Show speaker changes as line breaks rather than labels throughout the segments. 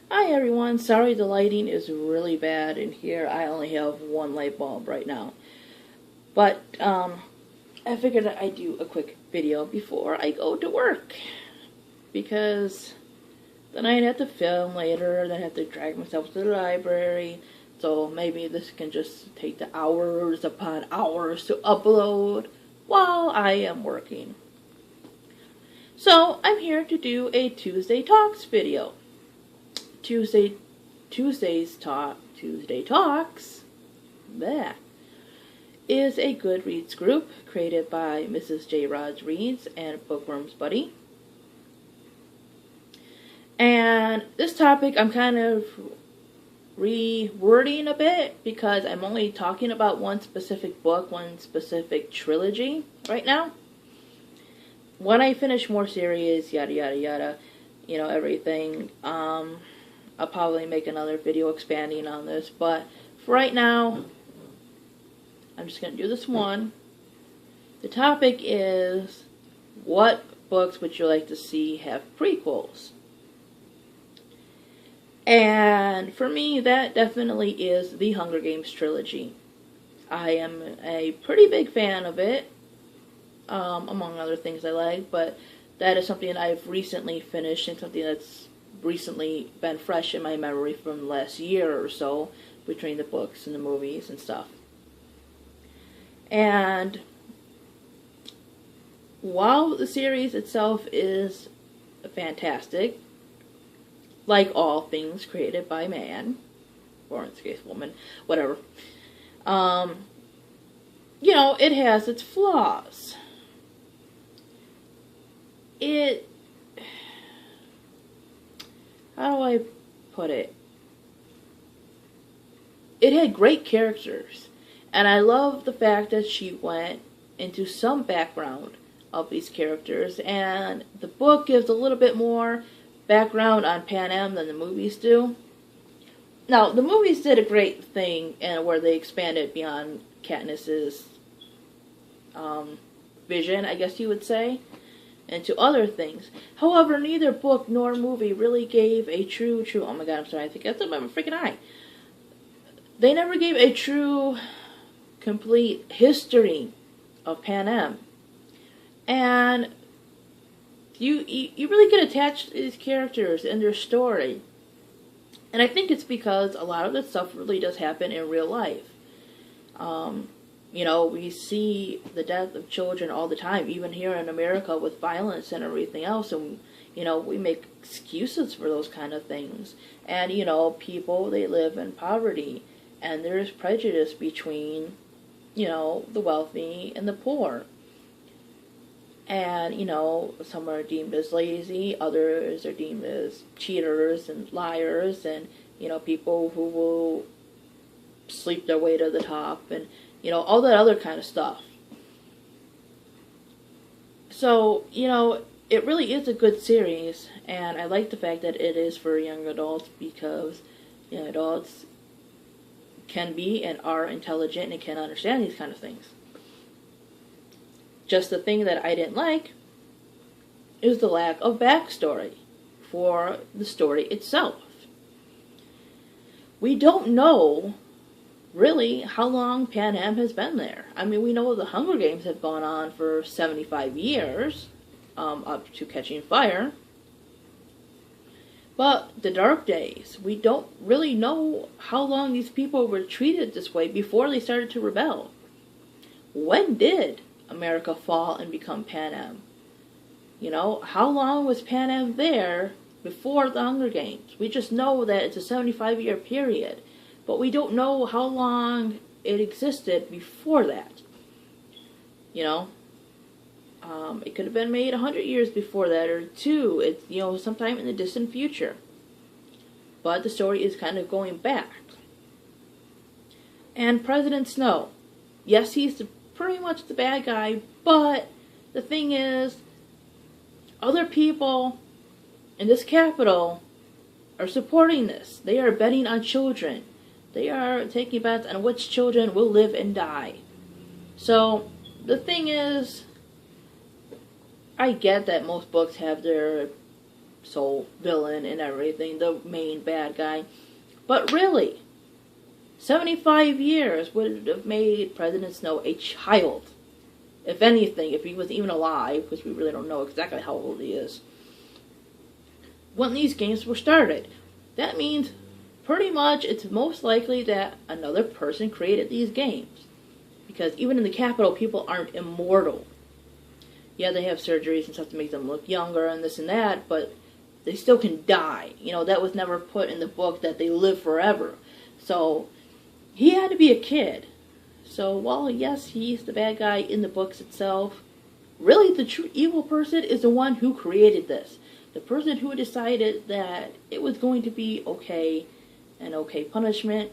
Hi everyone, sorry the lighting is really bad in here. I only have one light bulb right now. But I figured that I'd do a quick video before I go to work. Because then I'd have to film later, then I have to drag myself to the library. So maybe this can just take the hours upon hours to upload while I am working. So I'm here to do a Tuesday Talks video. Tuesday Talks, that is a Goodreads group created by Mrs. J. Rod Reads and Bookworms Buddy. And this topic I'm kind of rewording a bit because I'm only talking about one specific book, one specific trilogy right now. When I finish more series, yada yada yada, everything, I'll probably make another video expanding on this, but for right now, I'm just going to do this one. The topic is, what books would you like to see have prequels? And for me, that definitely is the Hunger Games trilogy. I am a pretty big fan of it, among other things I like, but that is something I've recently finished and something that's recently been fresh in my memory from the last year or so between the books and the movies and stuff. And while the series itself is fantastic, like all things created by man, or in this case woman, whatever, it has its flaws. How do I put it? It had great characters, and I love the fact that she went into some background of these characters, and the book gives a little bit more background on Panem than the movies do. Now, the movies did a great thing where they expanded beyond Katniss's vision, I guess you would say, and to other things. However, neither book nor movie really gave a true, oh my god, I'm sorry, I think that's my freaking eye. They never gave a true, complete history of Panem. And you really get attached to these characters and their story. And I think it's because a lot of this stuff really does happen in real life. We see the death of children all the time, even here in America with violence and everything else. And, we make excuses for those kind of things. And, people, they live in poverty. And there's prejudice between, the wealthy and the poor. And, some are deemed as lazy, others are deemed as cheaters and liars, and, people who will sleep their way to the top, and, all that other kind of stuff. So, it really is a good series, and I like the fact that it is for young adults because, young adults can be and are intelligent and can understand these kind of things. Just the thing that I didn't like is the lack of backstory for the story itself. We don't know really how long Panem has been there. I mean, we know the Hunger Games have gone on for 75 years, up to Catching Fire. But the Dark Days, we don't really know how long these people were treated this way before they started to rebel. When did America fall and become Panem? How long was Panem there before the Hunger Games? We just know that it's a 75-year period, but we don't know how long it existed before that. It could have been made 100 years before that, or two, sometime in the distant future. But the story is kind of going back. And President Snow, yes, he's pretty much the bad guy, but the thing is, other people in this capital are supporting this. They are betting on children. They are taking bets on which children will live and die. So, the thing is, I get that most books have their sole villain and everything, the main bad guy. But really, 75 years would have made President Snow a child. If anything, if he was even alive, because we really don't know exactly how old he is, when these games were started. That means pretty much it's most likely that another person created these games. Because even in the Capitol, people aren't immortal. Yeah, they have surgeries and stuff to make them look younger and this and that, but they still can die. You know, that was never put in the book that they live forever. So, he had to be a kid. So, while yes, he's the bad guy in the books itself, really the true evil person is the one who created this. The person who decided that it was going to be okay, an okay punishment,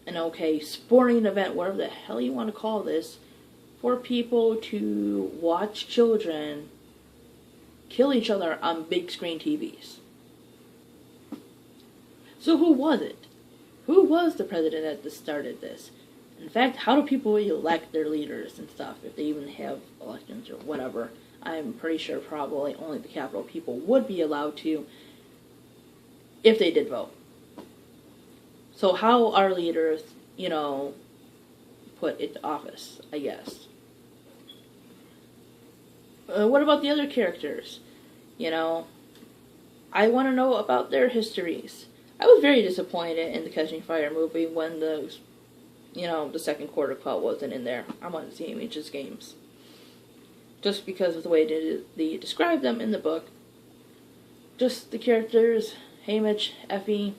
an okay sporting event, whatever the hell you want to call this, for people to watch children kill each other on big screen TVs. So who was it? Who was the president that started this? In fact, how do people elect their leaders and stuff, if they even have elections or whatever? I'm pretty sure probably only the Capitol people would be allowed to, if they did vote. So how are leaders, you know, put into office, I guess? What about the other characters? You know, I want to know about their histories. I was very disappointed in the Catching Fire movie when the second quarter call wasn't in there. I wanted to see Hamich's games. Just because of the way they describe them in the book. Just the characters, Haymitch, Effie,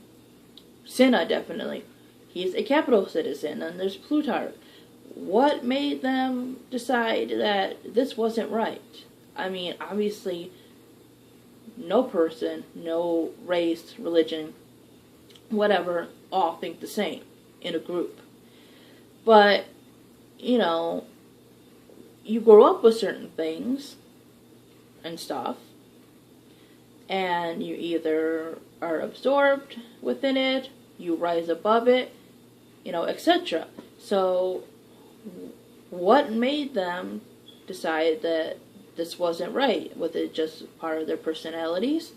Cinna definitely. He's a capital citizen, and there's Plutarch. What made them decide that this wasn't right? I mean, obviously, no person, no race, religion, whatever, all think the same in a group. But, you know, you grow up with certain things and stuff, and you either are absorbed within it, you rise above it, you know, etc. So, what made them decide that this wasn't right? Was it just part of their personalities?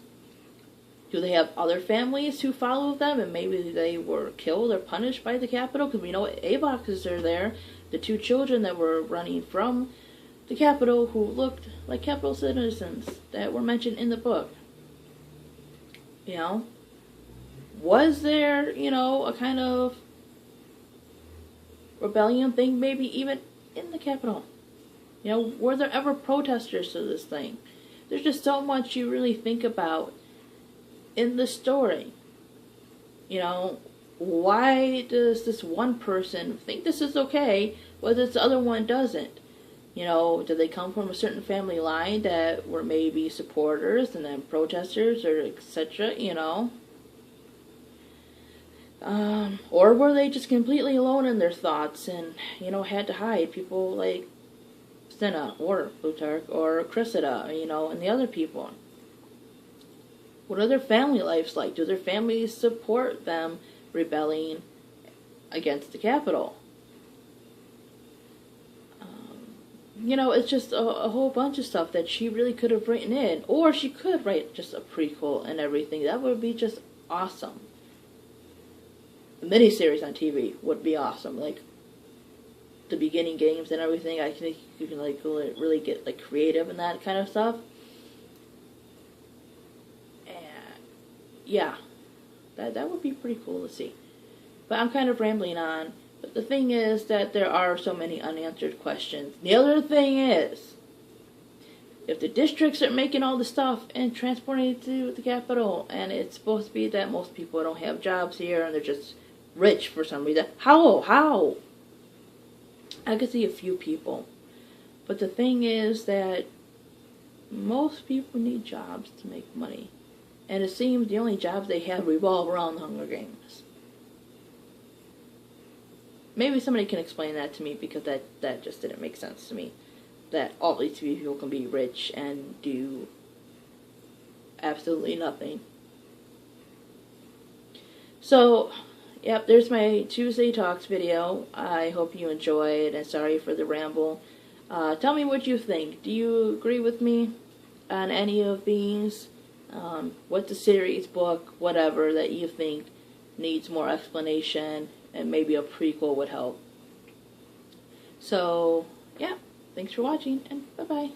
Do they have other families who follow them and maybe they were killed or punished by the Capitol? Because we know Avoxes are there, the two children that were running from the Capitol who looked like Capitol citizens that were mentioned in the book. You know? Was there, you know, a kind of rebellion thing maybe even in the Capitol? You know, were there ever protesters to this thing? There's just so much you really think about in the story. You know, why does this one person think this is okay, while this other one doesn't? You know, do they come from a certain family line that were maybe supporters and then protesters or etc., you know? Or were they just completely alone in their thoughts and, you know, had to hide? People like Cinna or Plutarch or Cressida, you know, and the other people. What are their family lives like? Do their families support them rebelling against the Capitol? You know, it's just a whole bunch of stuff that she really could have written in. Or she could write just a prequel and everything. That would be just awesome. A miniseries on TV would be awesome. Like, the beginning games and everything. I think you can, like, really get, like, creative and that kind of stuff. And, yeah. That would be pretty cool to see. But I'm kind of rambling on. But the thing is that there are so many unanswered questions. The other thing is, if the districts are making all the stuff and transporting it to the Capitol, and it's supposed to be that most people don't have jobs here and they're just rich for some reason, how? I could see a few people. But the thing is that most people need jobs to make money. And it seems the only jobs they have revolve around the Hunger Games. Maybe somebody can explain that to me, because that just didn't make sense to me. That all these people can be rich and do absolutely nothing. So, yep, there's my Tuesday Talks video. I hope you enjoyed, and sorry for the ramble. Tell me what you think. Do you agree with me on any of these? with the series, book, whatever that you think needs more explanation, and maybe a prequel would help. So, yeah, thanks for watching, and bye-bye.